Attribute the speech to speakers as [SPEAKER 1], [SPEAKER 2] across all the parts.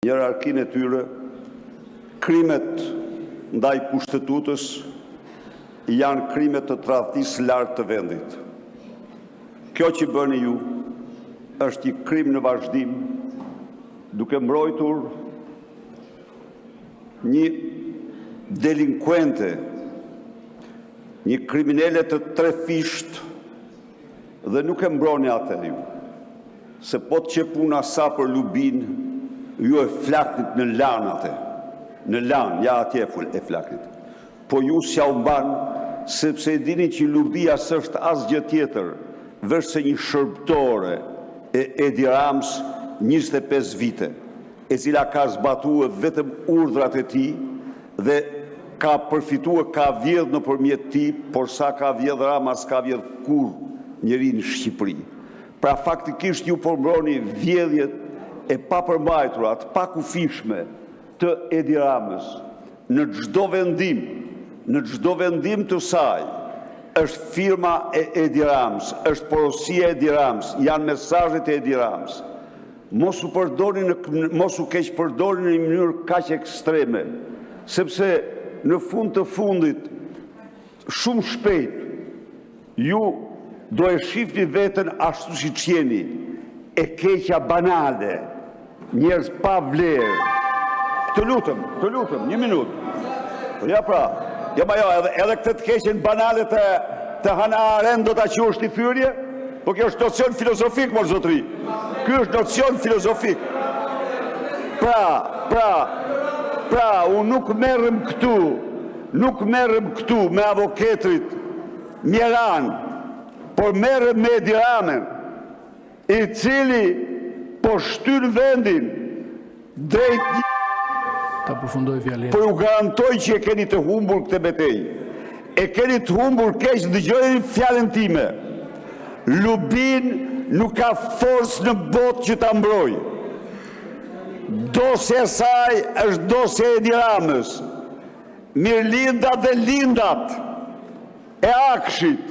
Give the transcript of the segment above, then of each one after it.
[SPEAKER 1] hierarkinë e tyre, krimet ndaj kushtetutës janë krimet të tradhtisë lartë të vendit. Kjo që bëni ju është një krim në vazhdim, duke mbrojtur një delinkuente, një kriminale të trefisht, dhe nuk e mbroni atë ju, se po të qepuna sa për Lubin, ju e flaknit në lanë atë, në lanë, ja atje e flaknit. Po ju s'ja u mban, sepse e dini që Lubia s'është asgjë tjetër, veç se një shërbëtore e Edi Rams 25 vite, e cila ka zbatuar vetëm urdhrat e tij dhe ka përfituar, ka vjedhur nëpërmjet tij, por sa ka vjedhur Rama s'ka vjedhur kurrë njeri në Shqipëri. Pra faktikisht ju përmbroni vjedhjet e papërmbajtura, të pakufishme të Edi Ramës në çdo vendim të saj. Është firma e Edi Rams, është porosia e Edi Rams, janë mesazhet e Edi Rams. Mos u keq përdorni në një mënyrë kaq ekstreme, sepse në fund të fundit, shumë shpejt, ju do e shifni veten ashtu siç jeni, e keqja banale, njerëz pa vlerë. Të lutem, një minutë. Ja pra, edhe këtë të keqen banale të Hannah Arendt do ta quash ti fyrje? Po kjo është nocion filozofik, mor zotri. Ky është nocion filozofik. Pra, unë nuk merrem këtu me avokatrit Mjeran, por merrem me Edi Ramën, i cili po shtyn vendin drejt.
[SPEAKER 2] Ta përfundoj fjalën.
[SPEAKER 1] Po ju garantoj që e keni të humbur këtë betejë. E keni të humbur keq, dëgjoni fjalën time. Lubin nuk ka forcë në botë që ta mbrojë. Dosja e saj është dosja e Edi Ramës. Mirlindat dhe lindat e Akshit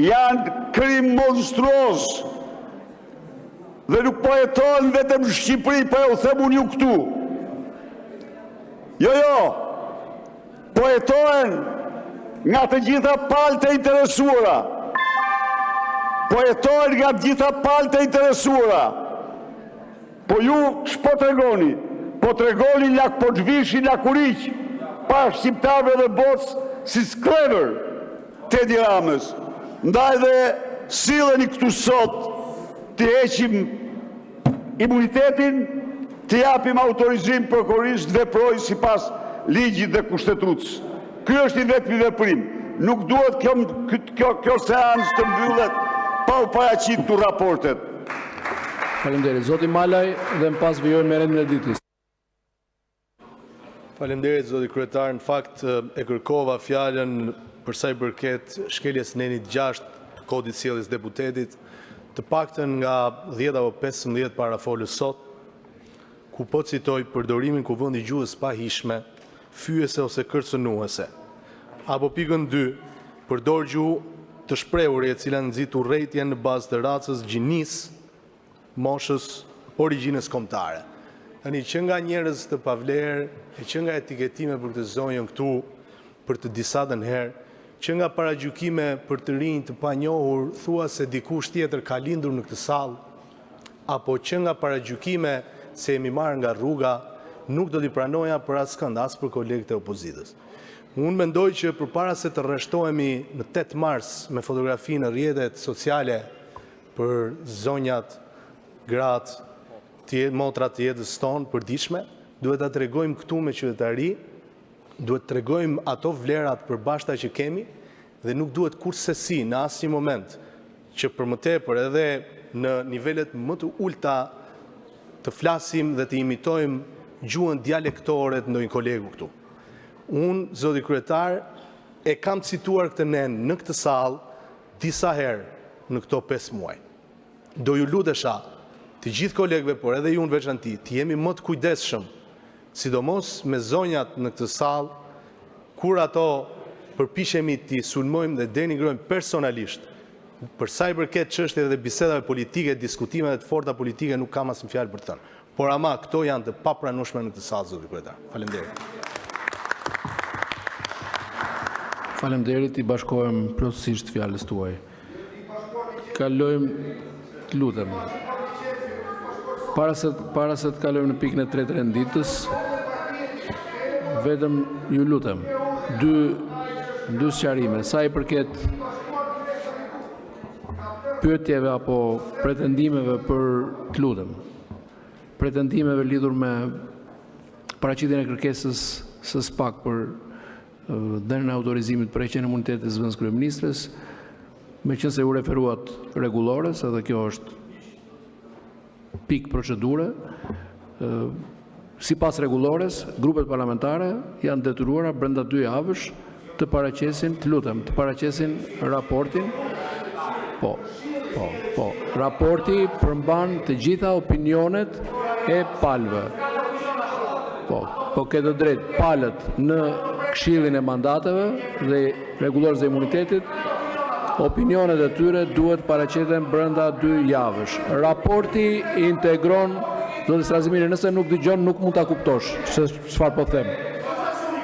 [SPEAKER 1] janë krim monstruoz. Dhe nuk po jetojnë vetëm në Shqipëri, po u them unë ju këtu. Jo, po jetojnë nga të gjitha palët e interesuara. Po jetojnë nga të gjitha palët e interesuara. Po ju ç'po tregoni? Po tregoni lak po zhvishin lakuriq, pa shqiptarëve dhe botës si sklever të Edi Ramës. Ndaj dhe silleni këtu sot të heqim imunitetin, të japim autorizim prokurorisë të veprojë sipas ligjit dhe kushtetutës. Ky është i vetmi veprim. Nuk duhet kjo seancë të mbyllet pa u paraqitur raportet.
[SPEAKER 2] Faleminderit. Zoti Malaj dhe më pas vijojmë me rendin e ditës.
[SPEAKER 3] Faleminderit zoti kryetar. Në fakt e kërkova fjalën për sa i përket shkeljes nenit 6 të kodit sjelljes deputetit, të paktën nga 10 apo 15 parafolës sot, ku po citoj përdorimin kuvendi gjuhës pahishme, fyese ose kërcënuese. Apo pikën 2, përdor gjuhë të shprehur e cila nxit urrëtitje në bazë të racës, gjinisë, moshës, origjinës kombëtare. Tani që nga njerëz të pavlerë, e që nga etiketime për këtë zonjën këtu për të disatën herë, që nga paragjykime për të rinj të panjohur, thua se dikush tjetër ka lindur në këtë sallë, apo që nga paragjykime se jemi marrë nga rruga, nuk do t'i pranoja për askënd, as për kolegët e opozitës. Unë mendoj që përpara se të rreshtohemi në 8 mars me fotografi në rrjetet sociale për zonjat, gratë, motrat të jetës tonë përditshme, duhet ta tregojmë këtu me qytetari, duhet të tregojmë ato vlerat përbashkëta që kemi dhe nuk duhet kurrësesi në asnjë moment që për më tepër edhe në nivelet më të ulta të flasim dhe të imitojmë gjuhën dialektore të ndonjë kolegu këtu. Unë, zoti kryetar, e kam cituar këtë nen në këtë sallë disa herë në këto 5 muaj. Do ju lutesha të gjithë kolegëve, por edhe ju në veçanti, të jemi më të kujdesshëm, sidomos me zonjat në këtë sallë, kur ato përpiqemi t'i sulmojmë dhe denigrojmë personalisht. Për sa i përket çështjeve dhe bisedave politike, diskutimeve të forta politike, nuk kam asnjë fjalë për të thënë. por ama këto janë të papranueshme në këtë sallë, zoti kryetar. Faleminderit.
[SPEAKER 2] Faleminderit, i bashkohem plotësisht fjalës tuaj. Kalojmë, të lutem. Para se të kalojmë në pikën e tretë të renditës, vetëm ju lutem, dy sqarime. Sa i përket pyetjeve apo pretendimeve të lutem, pretendimeve lidhur me paraqitjen e kërkesës së SPAK për dhënien e autorizimit për heqjen e imunitetit të zëvendës kryeministres, meqense u referuat rregullores, edhe kjo është pikë procedure, sipas rregullores, grupet parlamentare janë detyruara brenda 2 javësh të paraqesin, të lutem, të paraqesin raportin. Raporti përmban të gjitha opinionet e palëve. Po këtë drejt, palët në Këshillin e mandateve dhe rregullores dhe imunitetit, opinionet e tyre duhet paraqiten brenda 2 javësh. Raporti integron, zoti Strazimiri, nëse nuk dëgjon nuk mund ta kuptosh se çfarë po them.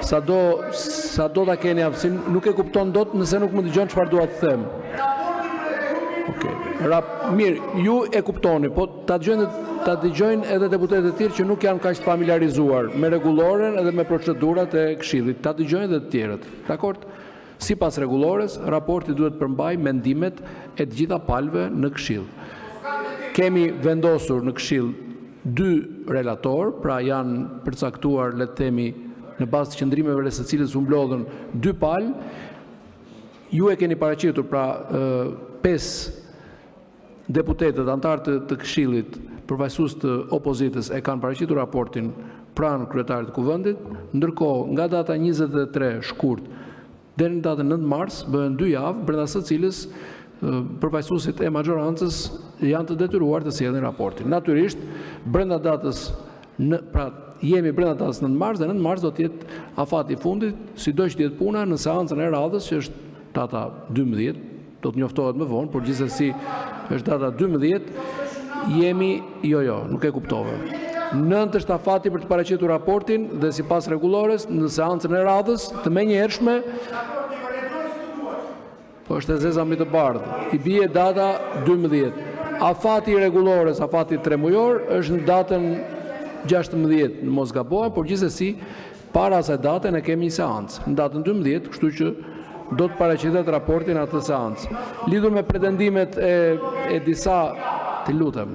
[SPEAKER 2] Sado ta keni aftësin, nuk e kupton dot nëse nuk më dëgjon çfarë dua të them. Mirë, ju e kuptoni, po ta dëgjojnë edhe deputetët e tjerë që nuk janë kaq familiarizuar me rregulloren edhe me procedurat e Këshillit. Ta dëgjojnë edhe të tjerët. Dakor? Sipas rregullores, raporti duhet përmbaj mendimet e të gjitha palëve në Këshill. Kemi vendosur në Këshill 2 relator, pra janë përcaktuar, le të themi, në bazë të qëndrimeve së cilës u mblodhen 2 palë. Ju e keni paraqitur, pra 5 deputetët antarë të Këshillit, përfaqësues të opozitës, e kanë paraqitur raportin pranë kryetarit të Kuvendit, ndërkohë nga data 23 shkurt deri në datën 9 mars bëhen 2 javë, brenda së cilës përfaqësuesit e majorancës janë të detyruar të sjellin raportin. Natyrisht, brenda datës jemi brenda datës 9 mars dhe 9 mars do të jetë afati i fundit, sidoq të jetë puna në seancën e radhës, që është data 12, do të njoftohet më vonë, por gjithsesi është data 12, nuk e kuptove. 9 është afati për të paraqitur raportin dhe sipas rregullores në seancën e radhës të menjëhershme, po është e zeza mbi të bardhë, i bie data 12. Afati i rregullores, afati 3 mujor, është në datën 16, në mos gabohem, por gjithsesi para asaj date ne kemi një seancë në datën 12, kështu që do të paraqitet raportin atë seancë. Lidhur me pretendimet e disa, të lutem,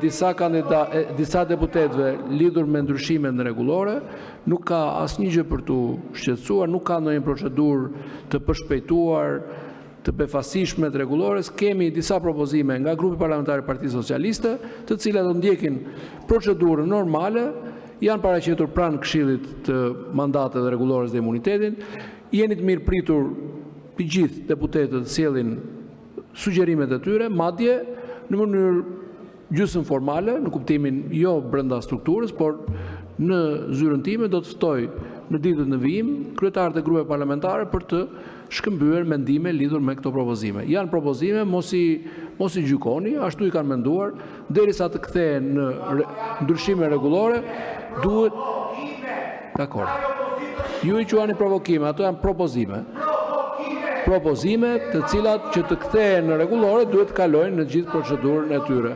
[SPEAKER 2] disa deputetëve lidhur me ndryshimet në rregullore, nuk ka asnjë gjë për tu shqetësuar, nuk ka ndonjë procedurë të përshpejtuar, të befasishme të rregullores. Kemi disa propozime nga grupi parlamentar i Partisë Socialiste, të cilat do ndjekin procedurën normale, janë paraqitur pranë Këshillit të mandateve dhe rregullores dhe imunitetit. Jeni të mirë pritur të gjithë deputetët të sjellin sugjerimet e tyre, madje në mënyrë gjysmë formale, në kuptimin jo brenda strukturës, por në zyrën time do të ftoj në ditët në vijim kryetarët e grupeve parlamentare për të shkëmbyer mendime lidhur me këto propozime. Janë propozime, mos i gjykoni, ashtu i kanë menduar, derisa të kthehen në ndryshime rregullore, duhet. Dakor. Ju i quani provokime, ato janë propozime. Propozime të cilat që të kthehen në rregullore duhet të kalojnë në gjithë procedurën e tyre.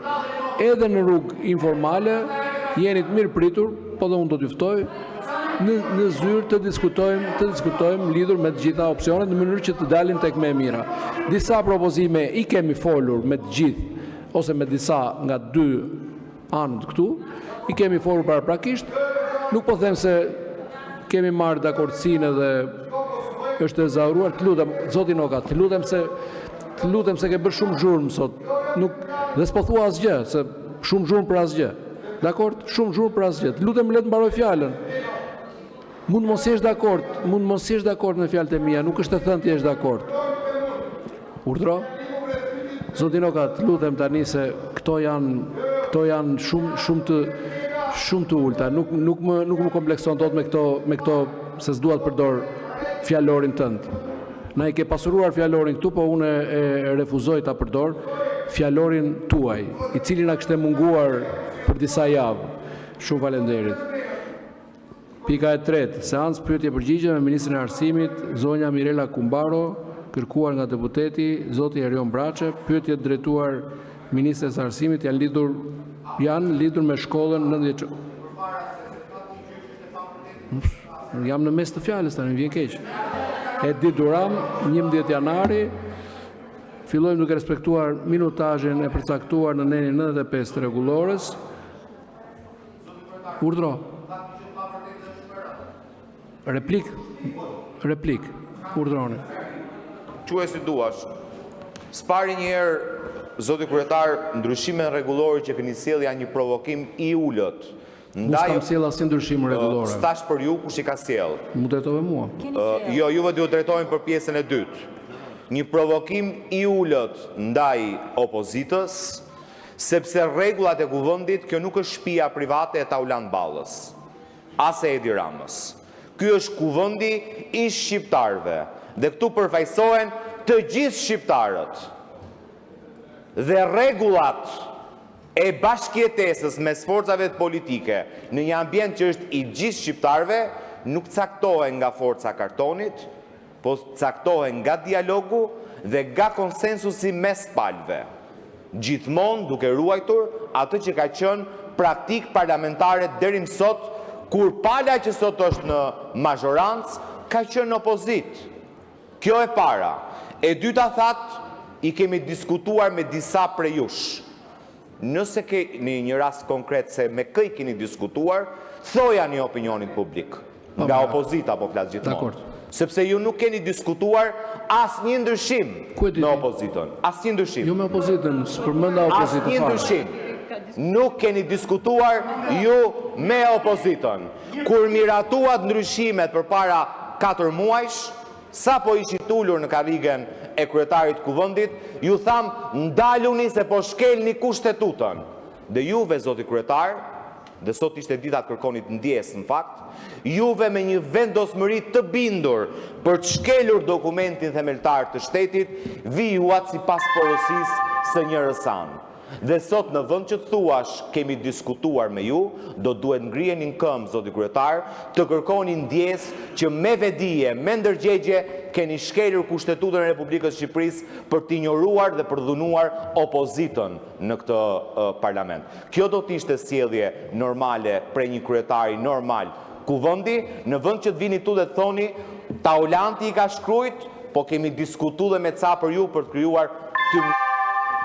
[SPEAKER 2] Edhe në rrugë informale jeni të mirë pritur, po dhe unë do t'ju ftoj në zyrë të diskutojmë lidhur me të gjitha opsionet në mënyrë që të dalim tek më e mira. Disa propozime i kemi folur me të gjithë ose me disa nga 2 anët këtu, i kemi folur paraprakisht. Nuk po them se kemi marrë dakordsinë dhe është e zauruar. Të lutem, zoti Noka, të lutem se ke bërë shumë zhurmë sot. Dhe s'po thua asgjë, se shumë zhurmë për asgjë. Dakord? Shumë zhurmë për asgjë. Të lutem, le të mbaroj fjalën. Mund mos jesh dakord me fjalët e mia, nuk është të thënë ti je dakord. Urdhro? Zoti Noka, të lutem tani se këto janë shumë të ulta. Nuk më komplekson dot me këto se s'dua të përdor fjalorin tënd. Na i ke pasuruar fjalorin këtu, po unë e refuzoj ta përdor fjalorin tuaj, i cili na kishte munguar për disa javë. Shumë faleminderit. Pika e tretë, seancë pyetje përgjigje me Ministrin e Arsimit, zonja Mirela Kumbaro, kërkuar nga deputeti zoti Erion Braçe, pyetjet drejtuar Ministres së Arsimit janë lidhur me shkollën 90. Jam në mes të fjalës tani, vjen keq. Edi Duram, 11 janari, fillojmë duke respektuar minutazhin e përcaktuar në nenin 95 të rregullores. Urdhro. Replik. Urdhroni.
[SPEAKER 4] Quaj si duash. Spari një herë, zoti kryetar, ndryshimet rregullore që keni sjellë janë një provokim I ulët.
[SPEAKER 2] Nuk kam sjell asnjë ndryshim rregullore.
[SPEAKER 4] Stash për ju kush I ka sjell?
[SPEAKER 2] Mu drejtove mua.
[SPEAKER 4] Jo, juve duhet drejtohemi për pjesën e dytë. Një provokim I ulët ndaj opozitës, sepse rregullat e kuvendit, kjo nuk është shtëpia private e Taulan Ballës, as e Edi Ramës. Ky është kuvendi I shqiptarëve dhe këtu përfaqësohen të gjithë shqiptarët. Dhe rregullat e bashkëjetesës mes forcave politike në një ambient që është I gjithë shqiptarëve nuk caktohen nga forca kartonit, po caktohen nga dialogu dhe nga konsensusi mes palëve. Gjithmonë duke ruajtur atë që ka qenë praktik parlamentare deri më sot, kur pala që sot është në mazhorancë ka qenë në opozit. Kjo e para. E dyta thatë, I kemi diskutuar me disa prej jush. Nëse keni një rast konkret se me kë I keni diskutuar, thoja një opinionit publik. Nga opozita po flas gjithmonë. Sepse ju nuk keni diskutuar asnjë ndryshim në opozitën. Asnjë ndryshim.
[SPEAKER 2] Jo me opozitën, s'përmenda opozitën.
[SPEAKER 4] Asnjë ndryshim. Nuk keni diskutuar ju me opozitën. Kur miratuat ndryshimet përpara 4 muajsh, sa po ishit ulur në karrigen e kryetarit kuvendit, ju tham ndaluni se po shkelni kushtetutën. Dhe juve, zoti kryetar, dhe sot ishte dita të kërkonit ndjesë në fakt, juve me një vendosmëri të bindur për të shkelur dokumentin themeltar të shtetit, vijuat sipas porosisë së një rësan. Dhe sot në vend që thuash kemi diskutuar me ju, do duhet ngriheni në këmbë, zoti kryetar, të kërkoni ndjesë që me vedije, me ndërgjegje, keni shkelur kushtetutën e Republikës Shqipërisë për t'injoruar dhe për dhunuar opozitën në këtë parlament. Kjo do t'ishte sjellje normale prej një kryetari normal kuvendi, në vend që të vini tu dhe të thoni, Taulanti I ka shkrujt, po kemi diskutuar dhe me ca për ju për të krijuar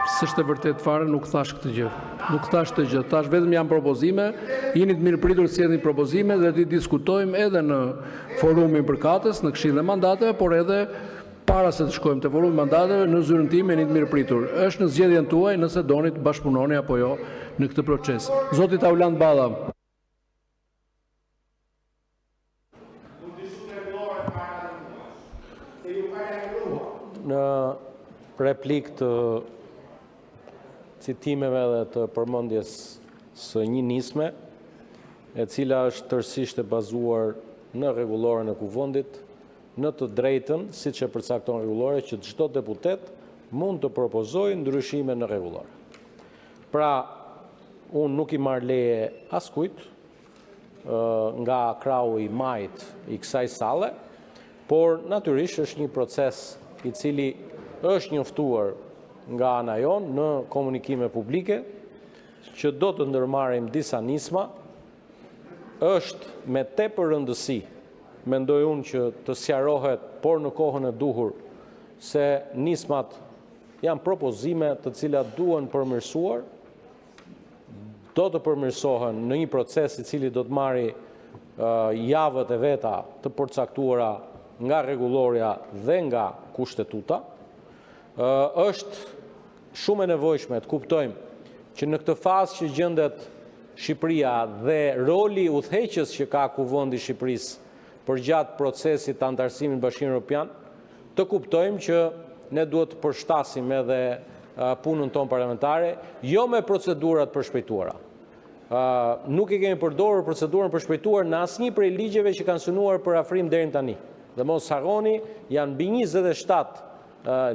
[SPEAKER 2] S'është e vërtet fare, nuk thash këtë gjë. Nuk thash këtë gjë. Thash vetëm janë propozime, jeni të mirëpritur të sjellni propozime dhe të diskutojmë edhe në forumin përkatës, në Këshillin e Mandateve, por edhe para se të shkojmë te forumi I mandateve, në zyrën time jeni të mirëpritur. Është në zgjedhjen tuaj nëse doni të bashkëpunoni apo jo në këtë proces. Zoti Taulan Balla.
[SPEAKER 5] Në replik të citimeve dhe të përmendjes së një nisme, e cila është tërësisht e bazuar në rregulloren e kuvendit, në të drejtën, siç e përcakton rregullore, që çdo deputet mund të propozojë ndryshime në rregullore. Pra, unë nuk I marr leje askujt nga krau I majt I kësaj salle, por natyrisht është një proces I cili është njoftuar nga ana jon në komunikime publike, që do të ndërmarrim disa nisma, është me tepër rëndësi, mendoj unë që të sqarohet, por në kohën e duhur, se nismat janë propozime të cilat duhen përmirësuar, do të përmirësohen në një proces I cili do të marrë javët e veta të përcaktuara nga rregulloria dhe nga kushtetuta. Është shumë e nevojshme të kuptojmë që në këtë fazë që gjendet Shqipëria dhe roli udhëheqës që ka kuvendi I Shqipërisë përgjatë procesit të antarësimit në Bashkimin Evropian, të kuptojmë që ne duhet të përshtasim edhe punën tonë parlamentare, jo me procedurat përshpejtuara. Nuk I kemi përdorur procedurën përshpejtuar në asnjë prej ligjeve që kanë synuar për afrim deri tani. Dhe mos harroni, janë mbi 27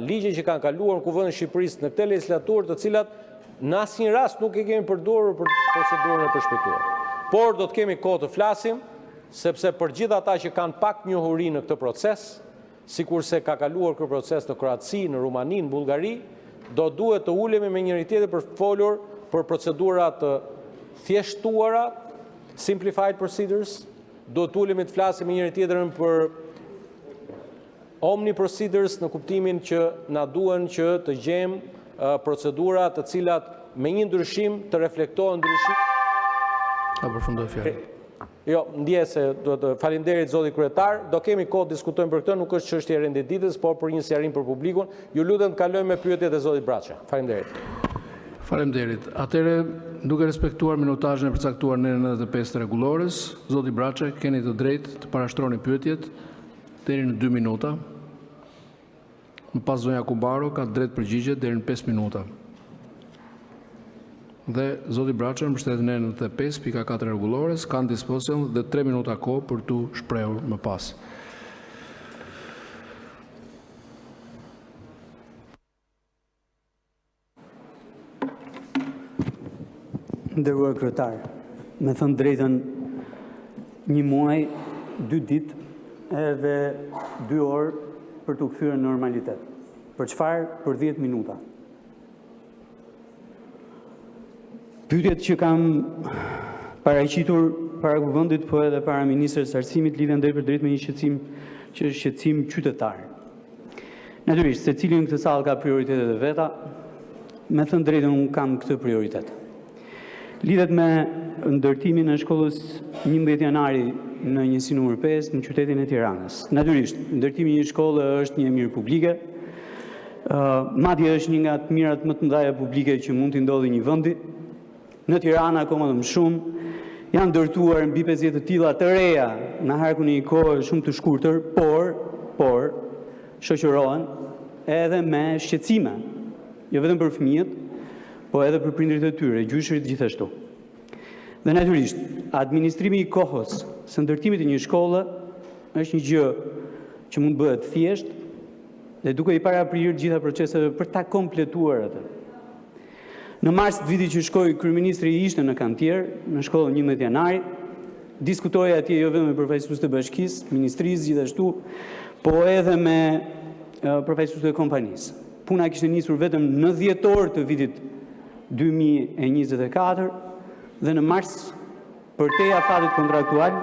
[SPEAKER 5] ligje që kanë kaluar në kuvendin e Shqipërisë në këtë legislaturë, të cilat në asnjë rast nuk e kemi përdorur për procedurën e përshpejtuar. Por do të kemi kohë të flasim, sepse për gjithë ata që kanë pak njohuri në këtë proces, sikurse ka kaluar ky proces në Kroaci, në Rumani, në Bullgari, do duhet të ulemi me njëri tjetër për folur për procedura të thjeshtuara, simplified procedures, do të ulemi të flasim me njëri tjetrin për omni procedures në kuptimin që na duhen që të gjejmë procedura të cilat me një ndryshim të reflektohen ndryshim.
[SPEAKER 2] Ta përfundoj fjalën.
[SPEAKER 5] Jo, ndje se faleminderit zoti kryetar, do kemi kohë të diskutojmë për këtë, nuk është çështje e rendititës, por për një sqarim për publikun. Ju lutem të kalojmë me pyetjet e zotit Braça. Faleminderit.
[SPEAKER 2] Faleminderit. Atëherë, duke respektuar minutazhin e përcaktuar në 95 të rregullores, zoti Braça, keni të drejtë të parashtroni pyetjet deri në 2 minuta. Më pas zonja Kubaro ka drejt përgjigje deri në 5 minuta. Dhe zoti Braça në mbështetjen e 95.4 rregullores kanë dispozicion dhe 3 minuta kohë për tu shprehur më pas.
[SPEAKER 6] Nderuar kryetar, me thënë drejtën, 1 muaj, 2 ditë edhe 2 orë për të kthyer në normalitet. Për çfarë? Për 10 minuta. Pyetjet që kam paraqitur para kuvendit, po edhe para ministres së arsimit, lidhen drejt me një shqetësim që është shqetësim qytetar. Natyrisht, secili në këtë sallë ka prioritetet e veta. Me thënë drejtën, unë kam këtë prioritet. Lidhet me ndërtimin e shkollës 11 janari në njësi numër 5 në qytetin e Tiranës. Natyrisht, ndërtimi një shkolle është një mirë publike, madje është një nga të mirat më të mëdha publike që mund të ndodhi një vendi. Në Tiranë akoma më shumë, janë ndërtuar mbi 50 të tilla të reja në harkun e një kohë shumë të shkurtër, por shoqërohen edhe me shqetësime, jo vetëm për fëmijët, po edhe për prindërit e tyre, gjyshërit gjithashtu. Dhe natyrisht, administrimi i kohës së ndërtimit të një shkolle është një gjë që mund bëhet thjesht dhe duke i paraprirë gjitha proceseve për ta kompletuar atë. Në mars të vitit që shkoi, kryeministri ishte në Kantier, në shkollën 11 janari, diskutoi atje jo vetëm me përfaqësues të bashkisë, ministrisë gjithashtu, po edhe me përfaqësues të kompanisë. Puna kishte nisur vetëm në dhjetor të vitit 2024 dhe në mars, për te afatit kontraktual,